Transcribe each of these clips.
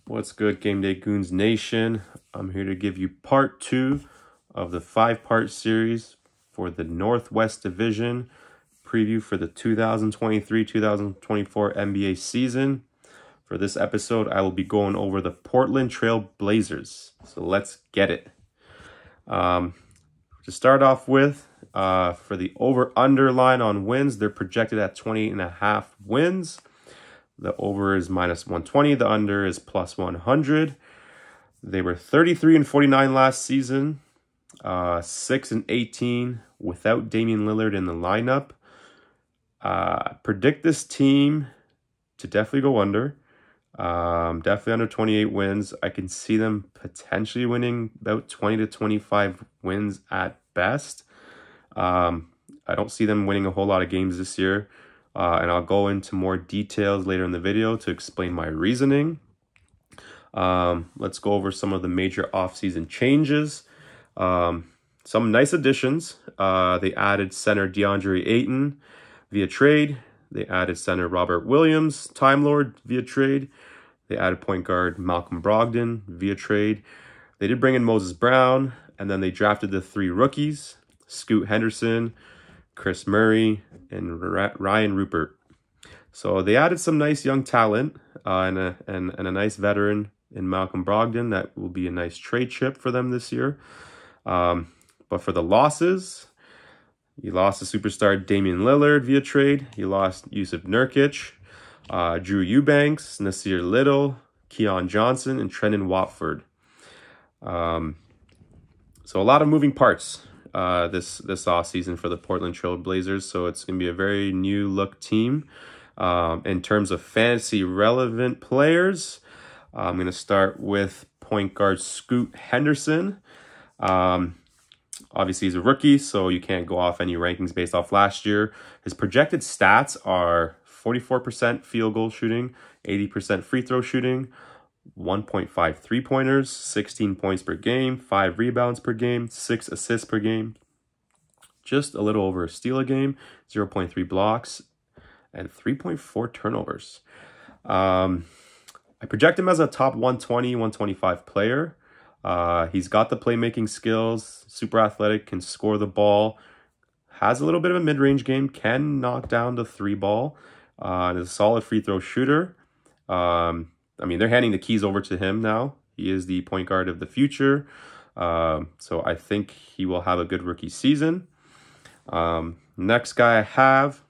What's good, Game Day Goons Nation? I'm here to give you part 2 of the 5-part series for the Northwest Division preview for the 2023-2024 NBA season. For this episode, I will be going over the Portland Trail Blazers. So let's get it. To start off with, for the over-under line on wins, they're projected at 28.5 wins. The over is -120. The under is +100. They were 33-49 last season. 6-18 without Damian Lillard in the lineup. Predict this team to definitely go under. Definitely under 28 wins. I can see them potentially winning about 20 to 25 wins at best. I don't see them winning a whole lot of games this year. And I'll go into more details later in the video to explain my reasoning. Let's go over some of the major offseason changes. Some nice additions. They added center DeAndre Ayton via trade. They added center Robert Williams, Time Lord, via trade. They added point guard Malcolm Brogdon via trade. They did bring in Moses Brown, and then they drafted the 3 rookies, Scoot Henderson, Chris Murray, and Ryan Rupert. So they added some nice young talent and a nice veteran in Malcolm Brogdon. That will be a nice trade chip for them this year. But for the losses, you lost the superstar Damian Lillard via trade. You lost Yusuf Nurkic, Drew Eubanks, Nasir Little, Keon Johnson, and Trendon Watford. So a lot of moving parts this offseason for the Portland Trail Blazers. So it's going to be a very new look team. In terms of fantasy relevant players, I'm going to start with point guard Scoot Henderson. Obviously, he's a rookie, so you can't go off any rankings based off last year. His projected stats are 44% field goal shooting, 80% free throw shooting, 1.5 3-pointers, 16 points per game, 5 rebounds per game, 6 assists per game, just a little over a steal a game, 0.3 blocks, and 3.4 turnovers. I project him as a top 120, 125 player. He's got the playmaking skills, super athletic, can score the ball, has a little bit of a mid-range game, can knock down the 3 ball, and is a solid free throw shooter. I mean, they're handing the keys over to him now. He is the point guard of the future. So I think he will have a good rookie season. Next guy I have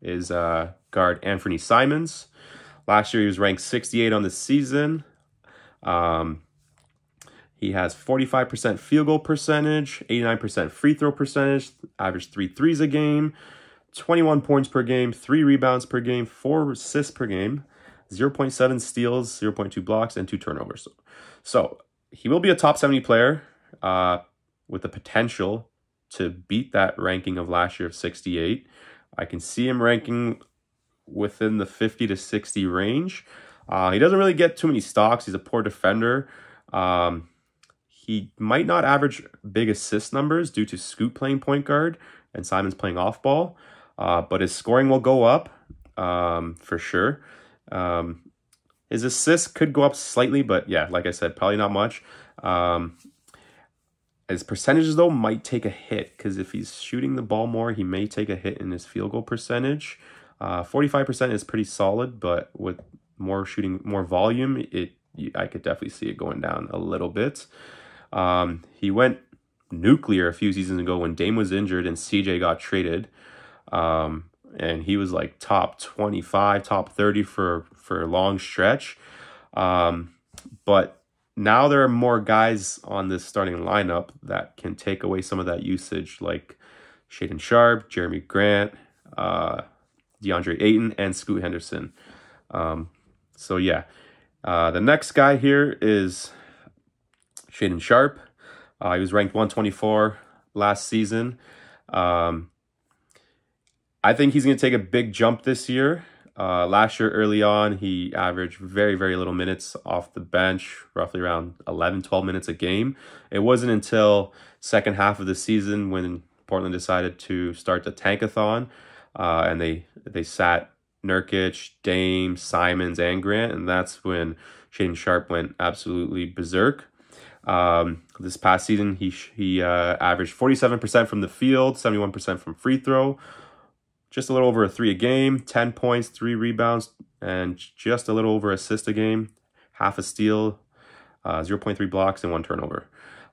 is guard Anthony Simons. Last year, he was ranked 68 on the season. He has 45% field goal percentage, 89% free throw percentage, average 3 threes a game, 21 points per game, 3 rebounds per game, 4 assists per game, 0.7 steals, 0.2 blocks, and 2 turnovers. So he will be a top 70 player with the potential to beat that ranking of last year of 68. I can see him ranking within the 50 to 60 range. He doesn't really get too many stocks. He's a poor defender. He might not average big assist numbers due to Scoot playing point guard and Simons playing off ball, but his scoring will go up for sure. His assists could go up slightly, but yeah, like I said, probably not much. His percentages, though, might take a hit because if he's shooting the ball more, he may take a hit in his field goal percentage. 45% is pretty solid, but with more shooting, more volume, I could definitely see it going down a little bit. He went nuclear a few seasons ago when Dame was injured and CJ got traded. And he was like top 25, top 30 for a long stretch. But now there are more guys on this starting lineup that can take away some of that usage, like Shaedon Sharpe, Jerami Grant, DeAndre Ayton, and Scoot Henderson. So yeah, the next guy here is Shaedon Sharpe. He was ranked 124 last season. I think he's going to take a big jump this year. Last year, early on, he averaged very, very little minutes off the bench, roughly around 11, 12 minutes a game. It wasn't until second half of the season when Portland decided to start the tankathon, and they sat Nurkic, Dame, Simons, and Grant, and that's when Shaedon Sharpe went absolutely berserk. This past season, he averaged 47% from the field, 71% from free throw, just a little over a 3 a game, 10 points, 3 rebounds, and just a little over assist a game, half a steal, 0.3 blocks, and 1 turnover.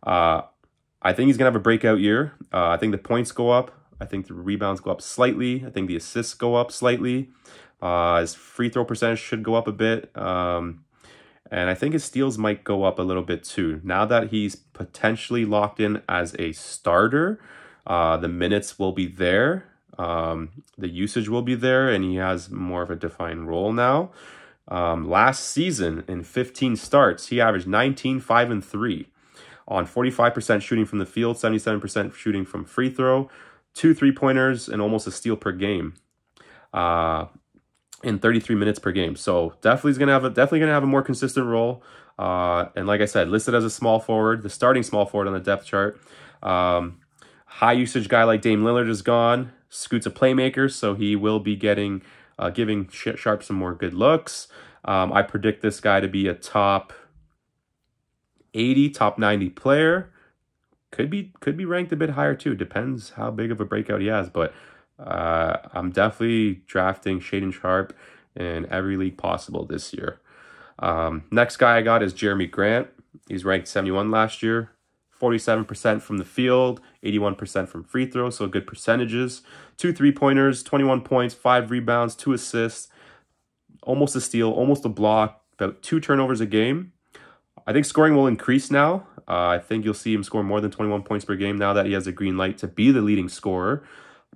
I think he's going to have a breakout year. I think the points go up. I think the rebounds go up slightly. I think the assists go up slightly. His free throw percentage should go up a bit. And I think his steals might go up a little bit too. Now that he's potentially locked in as a starter, the minutes will be there. The usage will be there, and he has more of a defined role now. Last season, in 15 starts, he averaged 19, 5, and 3 on 45% shooting from the field, 77% shooting from free throw, 2 3-pointers, and almost a steal per game. In 33 minutes per game. So definitely gonna have a more consistent role. And like I said, listed as a small forward, the starting small forward on the depth chart. High usage guy like Dame Lillard is gone. Scoot's a playmaker, so he will be giving Sharpe some more good looks. I predict this guy to be a top 80, top 90 player. Could be ranked a bit higher too. Depends how big of a breakout he has, but I'm definitely drafting Shaedon Sharpe in every league possible this year. Next guy I got is Jerami Grant. He's ranked 71 last year. 47% from the field, 81% from free throw, so good percentages. 2 3-pointers, 21 points, 5 rebounds, 2 assists, almost a steal, almost a block, about 2 turnovers a game. I think scoring will increase now. I think you'll see him score more than 21 points per game now that he has a green light to be the leading scorer.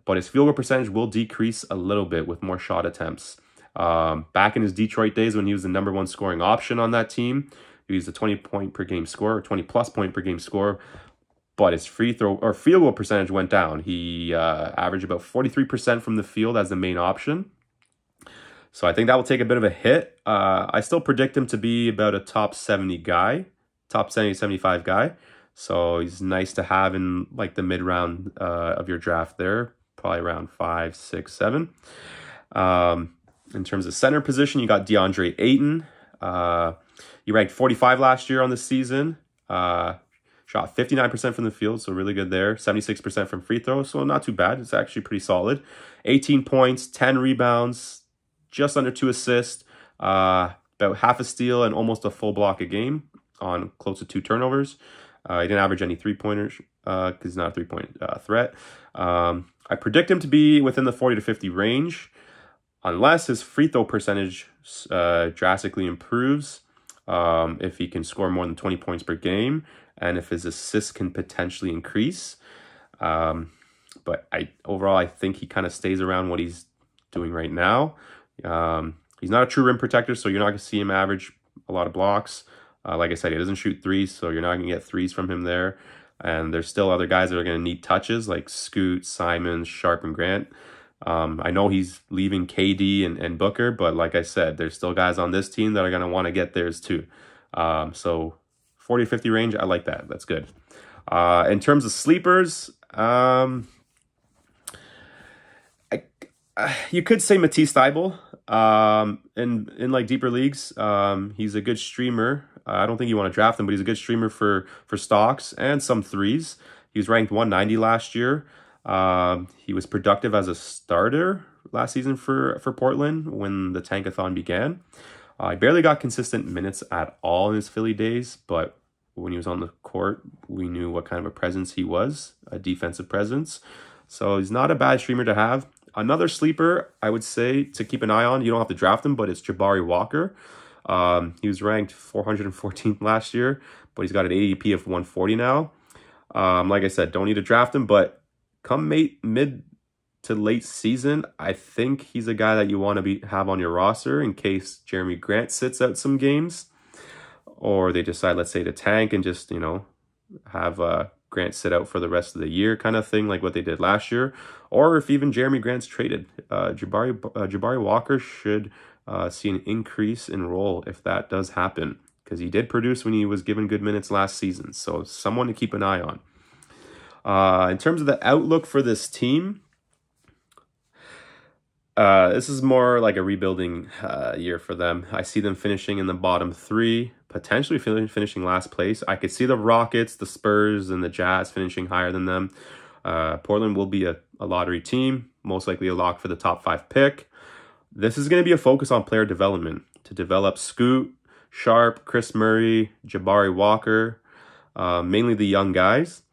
But his field goal percentage will decrease a little bit with more shot attempts. Back in his Detroit days when he was the #1 scoring option on that team, he was a 20-point per game scorer, or 20-plus point per game scorer. But his free throw or field goal percentage went down. He averaged about 43% from the field as the main option. So I think that will take a bit of a hit. I still predict him to be about a top 70 guy, top 70, 75 guy. So he's nice to have in like the mid-round of your draft there. Probably around 5, 6, 7. In terms of center position, you got DeAndre Ayton. He ranked 45 last year on the season. Shot 59% from the field, so really good there. 76% from free throw, so not too bad. It's actually pretty solid. 18 points, 10 rebounds, just under 2 assists, about half a steal, and almost a full block a game on close to 2 turnovers. He didn't average any 3-pointers because he's not a 3-point threat. I predict him to be within the 40 to 50 range, unless his free throw percentage drastically improves, if he can score more than 20 points per game, and if his assists can potentially increase. But overall, I think he kind of stays around what he's doing right now. He's not a true rim protector, so you're not going to see him average a lot of blocks. Like I said, he doesn't shoot threes, so you're not going to get threes from him there. And there's still other guys that are going to need touches, like Scoot, Simons, Sharpe, and Grant. I know he's leaving KD and Booker, but like I said, there's still guys on this team that are going to want to get theirs too. So 40 to 50 range, I like that. That's good. In terms of sleepers, you could say Matisse Thybulle. In like deeper leagues, he's a good streamer. I don't think you want to draft him, but he's a good streamer for stocks and some threes. He was ranked 190 last year. He was productive as a starter last season for Portland when the tankathon began. He barely got consistent minutes at all in his Philly days, but when he was on the court, we knew what kind of a presence he was, a defensive presence. So he's not a bad streamer to have. Another sleeper, I would say, to keep an eye on, you don't have to draft him, but it's Jabari Walker. He was ranked 414th last year, but he's got an ADP of 140 now. Like I said, don't need to draft him, but come mid to late season, I think he's a guy that you want to have on your roster in case Jerami Grant sits out some games, or they decide, let's say, to tank and just, have Grant sit out for the rest of the year kind of thing, like what they did last year. Or if even Jerami Grant's traded, Jabari Walker should see an increase in role if that does happen, because he did produce when he was given good minutes last season. So someone to keep an eye on. In terms of the outlook for this team, This is more like a rebuilding year for them. I see them finishing in the bottom 3, potentially finishing last place. I could see the Rockets, the Spurs, and the Jazz finishing higher than them. Portland will be a lottery team, most likely a lock for the top 5 pick. This is going to be a focus on player development to develop Scoot, Sharpe, Chris Murray, Jabari Walker, mainly the young guys.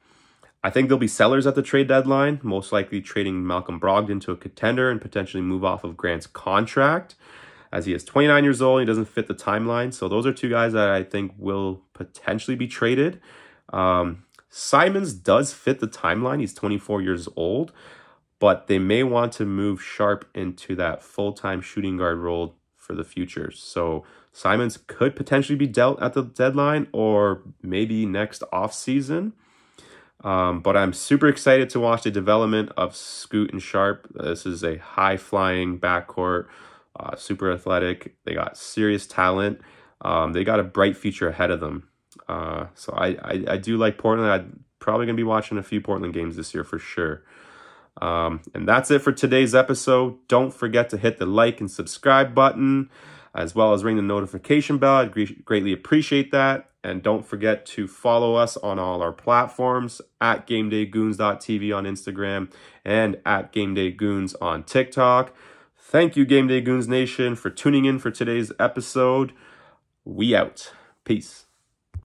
I think they'll be sellers at the trade deadline, most likely trading Malcolm Brogdon to a contender and potentially move off of Grant's contract, as he is 29 years old and he doesn't fit the timeline. So those are 2 guys that I think will potentially be traded. Simons does fit the timeline. He's 24 years old, but they may want to move Sharpe into that full-time shooting guard role for the future. So Simons could potentially be dealt at the deadline or maybe next offseason. But I'm super excited to watch the development of Scoot and Sharpe. This is a high-flying backcourt, super athletic. They got serious talent. They got a bright future ahead of them. So I do like Portland. I'm probably going to be watching a few Portland games this year for sure. And that's it for today's episode. Don't forget to hit the like and subscribe button, as well as ring the notification bell. I'd greatly appreciate that. And don't forget to follow us on all our platforms, at GameDayGoons.tv on Instagram and at GameDayGoons on TikTok. Thank you, Game Day Goons Nation, for tuning in for today's episode. We out. Peace.